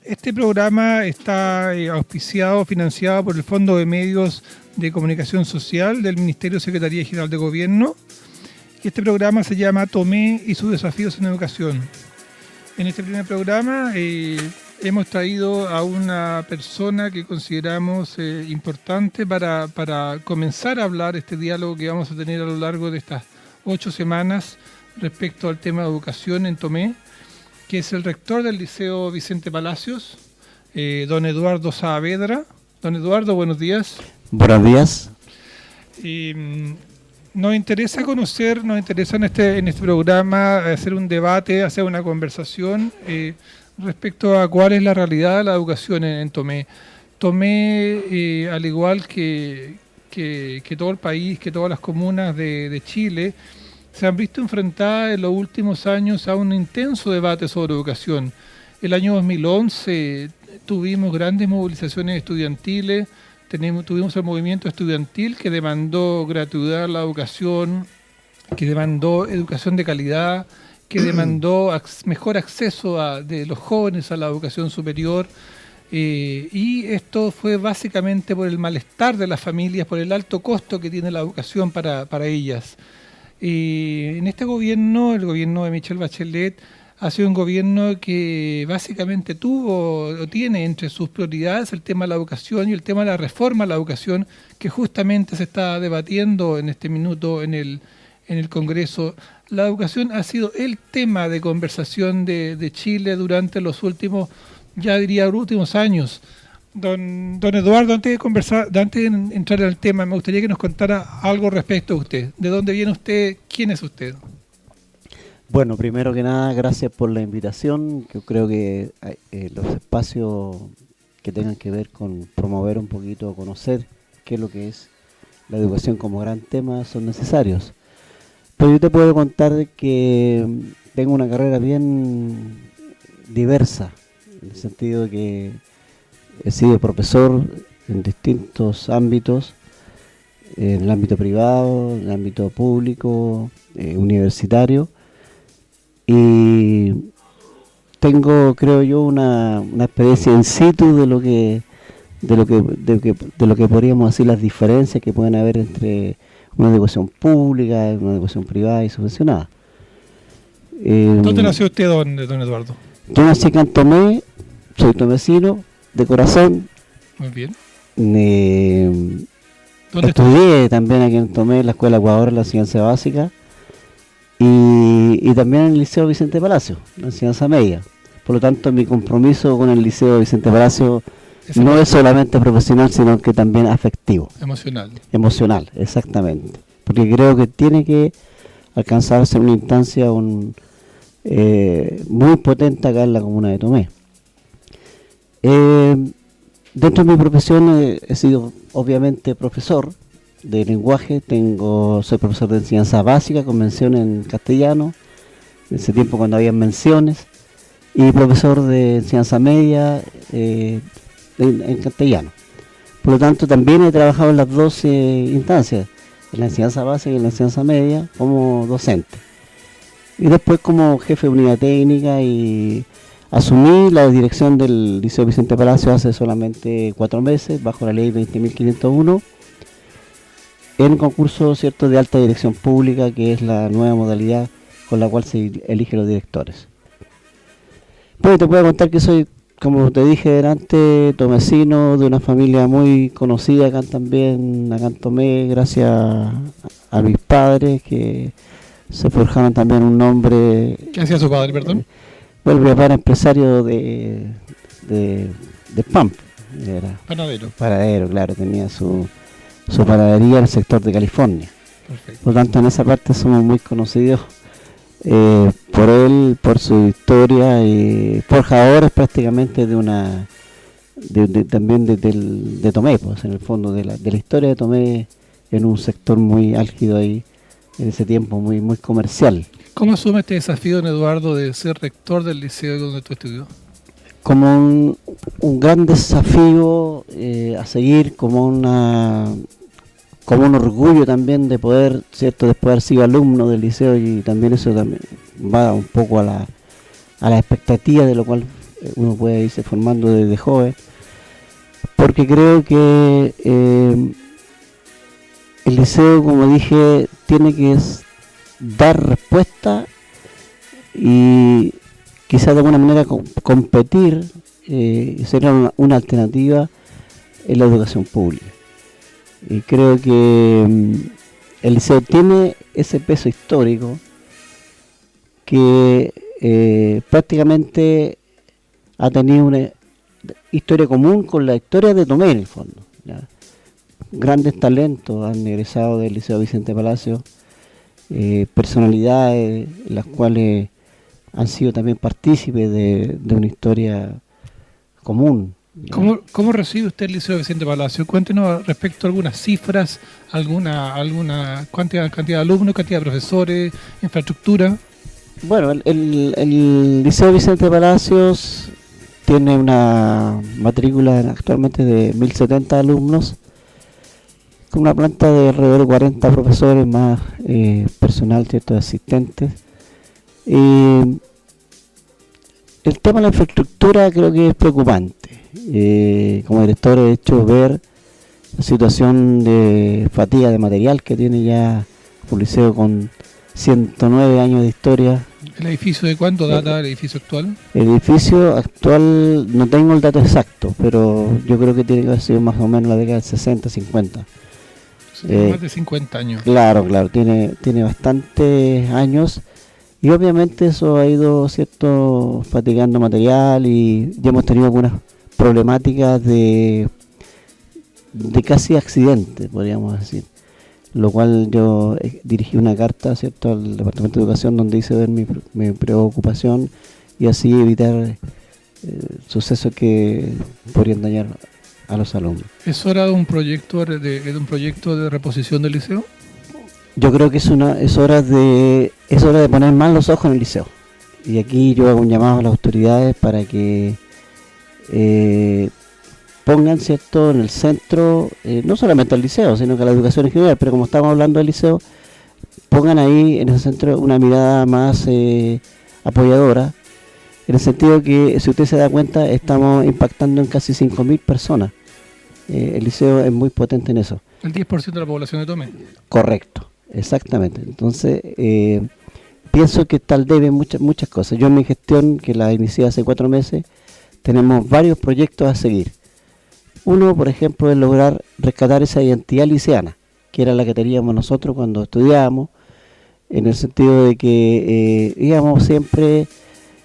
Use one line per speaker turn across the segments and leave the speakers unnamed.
Este programa está auspiciado, financiado por el Fondo de Medios de Comunicación Social del Ministerio de Secretaría General de Gobierno. Y este programa se llama Tomé y sus desafíos en educación. En este primer programa hemos traído a una persona que consideramos importante para comenzar a hablar este diálogo que vamos a tener a lo largo de estas 8 semanas respecto al tema de educación en Tomé, que es el rector del Liceo Vicente Palacios, don Eduardo Saavedra. Don Eduardo, buenos días.
Buenos días.
Nos interesa en este programa hacer un debate, hacer una conversación respecto a cuál es la realidad de la educación en Tomé. Tomé, al igual que todo el país, que todas las comunas de Chile, se han visto enfrentadas en los últimos años a un intenso debate sobre educación. El año 2011 tuvimos grandes movilizaciones estudiantiles, tuvimos el movimiento estudiantil que demandó gratuidad a la educación, que demandó educación de calidad, que demandó mejor acceso de los jóvenes a la educación superior, y esto fue básicamente por el malestar de las familias, por el alto costo que tiene la educación para ellas. En este gobierno, el gobierno de Michelle Bachelet, ha sido un gobierno que básicamente tuvo o tiene entre sus prioridades el tema de la educación y el tema de la reforma a la educación, que justamente se está debatiendo en este minuto en el Congreso. La educación ha sido el tema de conversación de Chile durante los últimos, ya diría, últimos años. Don Eduardo, antes de entrar en el tema, me gustaría que nos contara algo respecto a usted. ¿De dónde viene usted? ¿Quién es usted?
Bueno, primero que nada, gracias por la invitación. Yo creo que los espacios que tengan que ver con promover un poquito, conocer qué es lo que es la educación como gran tema son necesarios. Pero yo te puedo contar que tengo una carrera bien diversa, en el sentido de que he sido profesor en distintos ámbitos, en el ámbito privado, en el ámbito público, universitario, y tengo, creo yo, una experiencia in situ de lo que podríamos decir las diferencias que pueden haber entre una educación pública y una educación privada y subvencionada.
¿Dónde nació usted, don Eduardo?
Yo nací acá en Tomé, soy tomecino de corazón.
Muy bien.
Estudié también aquí en Tomé, en la Escuela Ecuador, la enseñanza básica, y también en el Liceo Vicente Palacios, la enseñanza media. Por lo tanto, mi compromiso con el Liceo Vicente Palacios no es solamente profesional, sino que también afectivo. Emocional, exactamente. Porque creo que tiene que alcanzarse una instancia muy potente acá en la comuna de Tomé. Dentro de mi profesión he sido obviamente profesor de lenguaje, soy profesor de enseñanza básica con mención en castellano, en ese tiempo cuando había menciones, y profesor de enseñanza media en castellano. Por lo tanto, también he trabajado en las dos instancias, en la enseñanza básica y en la enseñanza media, como docente. Y después como jefe de unidad técnica, y asumí la dirección del Liceo Vicente Palacios hace solamente 4 meses, bajo la ley 20.501, en concurso, cierto, de alta dirección pública, que es la nueva modalidad con la cual se eligen los directores. Pues te puedo contar que soy, como te dije delante, tomecino de una familia muy conocida acá también, acá en Tomé, gracias a mis padres que se forjaron también un nombre.
¿Qué hacía su padre, perdón?
Bueno, mi papá era empresario de pan, era panadero, claro, tenía su panadería en el sector de California. Perfecto. Por lo tanto, en esa parte somos muy conocidos por él, por su historia, y forjadores prácticamente también de Tomé, pues, en el fondo de la historia de Tomé, en un sector muy álgido ahí, en ese tiempo muy comercial.
¿Cómo asume este desafío, don Eduardo, de ser rector del liceo donde tú estudió?
Como un gran desafío a seguir, como un orgullo también de poder, cierto, después de haber sido alumno del liceo, y también eso también va un poco a la expectativa de lo cual uno puede irse formando desde joven, porque creo que el liceo, como dije, tiene que dar respuesta y quizás de alguna manera competir, sería una alternativa en la educación pública. Y creo que el liceo tiene ese peso histórico que prácticamente ha tenido una historia común con la historia de Tomé, en el fondo, ¿ya? Grandes talentos han egresado del Liceo Vicente Palacio, personalidades las cuales han sido también partícipes de una historia común.
¿Cómo recibe usted el Liceo Vicente Palacio? Cuéntenos respecto a algunas cifras, alguna cantidad de alumnos, cantidad de profesores, infraestructura.
Bueno, el Liceo Vicente Palacios tiene una matrícula actualmente de 1070 alumnos, con una planta de alrededor de 40 profesores más personal, ¿cierto?, de asistentes. El tema de la infraestructura creo que es preocupante. Como director he hecho ver la situación de fatiga de material que tiene ya un liceo con 109 años de historia.
¿El edificio de cuánto data el edificio actual?
El edificio actual no tengo el dato exacto, pero yo creo que tiene que haber sido más o menos la década del 60, 50.
Más de 50 años.
Claro, tiene bastantes años y obviamente eso ha ido, ¿cierto?, fatigando material y ya hemos tenido algunas problemáticas de casi accidente, podríamos decir. Lo cual yo dirigí una carta, ¿cierto?, al Departamento de Educación donde hice ver mi preocupación y así evitar sucesos que podrían dañar a los alumnos.
¿Es hora de un proyecto de reposición del liceo?
Yo creo que es hora de poner más los ojos en el liceo. Y aquí yo hago un llamado a las autoridades para que pongan, ¿cierto?, en el centro, no solamente al liceo, sino que a la educación en general, pero como estamos hablando del liceo, pongan ahí en ese centro una mirada más apoyadora, en el sentido que, si usted se da cuenta, estamos impactando en casi 5.000 personas. El liceo es muy potente en eso.
¿El 10% de la población de Tomé?
Correcto, exactamente. Entonces, pienso que tal debe muchas cosas. Yo en mi gestión, que la inicié hace 4 meses, tenemos varios proyectos a seguir. Uno, por ejemplo, es lograr rescatar esa identidad liceana, que era la que teníamos nosotros cuando estudiábamos, en el sentido de que íbamos siempre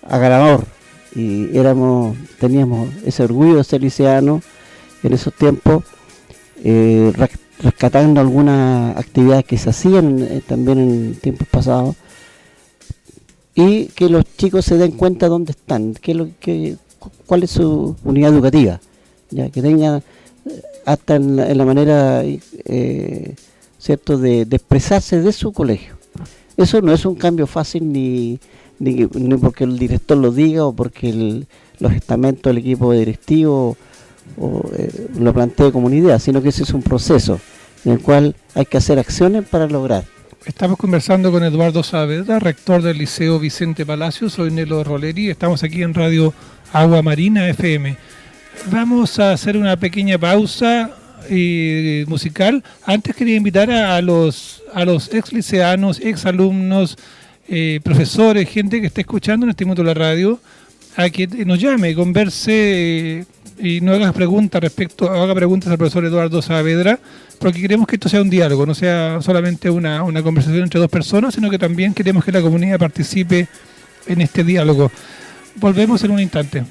a ganador y teníamos ese orgullo de ser liceanos en esos tiempos, rescatando algunas actividades que se hacían también en tiempos pasados, y que los chicos se den cuenta dónde están, cuál es su unidad educativa, ya que tengan hasta en la manera cierto de expresarse de su colegio. Eso no es un cambio fácil ni porque el director lo diga o porque los estamentos del equipo directivo lo plantee como una idea, sino que ese es un proceso en el cual hay que hacer acciones para lograr.
Estamos conversando con Eduardo Saavedra, rector del Liceo Vicente Palacios. Soy Nelo Roleri, estamos aquí en Radio Agua Marina FM. Vamos a hacer una pequeña pausa musical. Antes quería invitar a los ex liceanos, ex alumnos, profesores, gente que esté escuchando en este momento la radio, a que nos llame, converse y no haga preguntas al profesor Eduardo Saavedra, porque queremos que esto sea un diálogo, no sea solamente una conversación entre dos personas, sino que también queremos que la comunidad participe en este diálogo. Volvemos en un instante.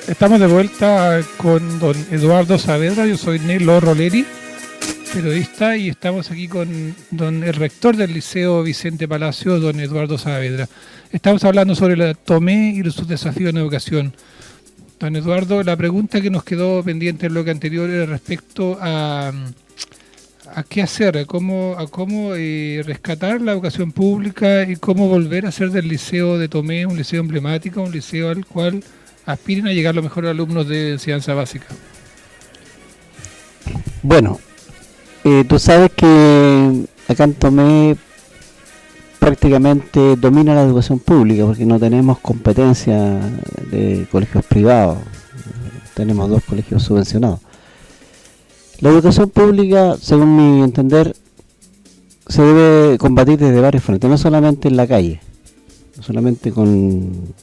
Estamos de vuelta con don Eduardo Saavedra. Yo soy Nelo Roleri, periodista, y estamos aquí con el rector del Liceo Vicente Palacio, don Eduardo Saavedra. Estamos hablando sobre la Tomé y sus desafíos en educación. Don Eduardo, la pregunta que nos quedó pendiente en lo que anterior era respecto a qué hacer, a cómo rescatar la educación pública y cómo volver a hacer del Liceo de Tomé un liceo emblemático, un liceo al cual aspiren a llegar los mejores alumnos de enseñanza básica.
Bueno, tú sabes que acá en Tomé prácticamente domina la educación pública porque no tenemos competencia de colegios privados, tenemos 2 colegios subvencionados. La educación pública, según mi entender, se debe combatir desde varios frentes, no solamente en la calle, no solamente con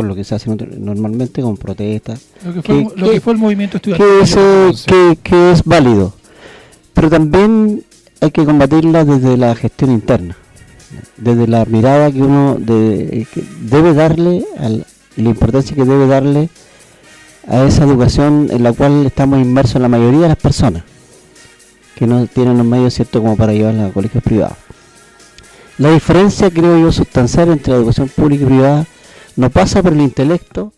lo que se hace normalmente, con protestas,
lo que fue el movimiento estudiantil,
que es válido, pero también hay que combatirla desde la gestión interna, desde la mirada que uno que debe darle, la importancia que debe darle a esa educación en la cual estamos inmersos la mayoría de las personas, que no tienen los medios ciertos como para llevarla a colegios privados. La diferencia, creo yo, sustancial entre la educación pública y privada no pasa por el intelecto,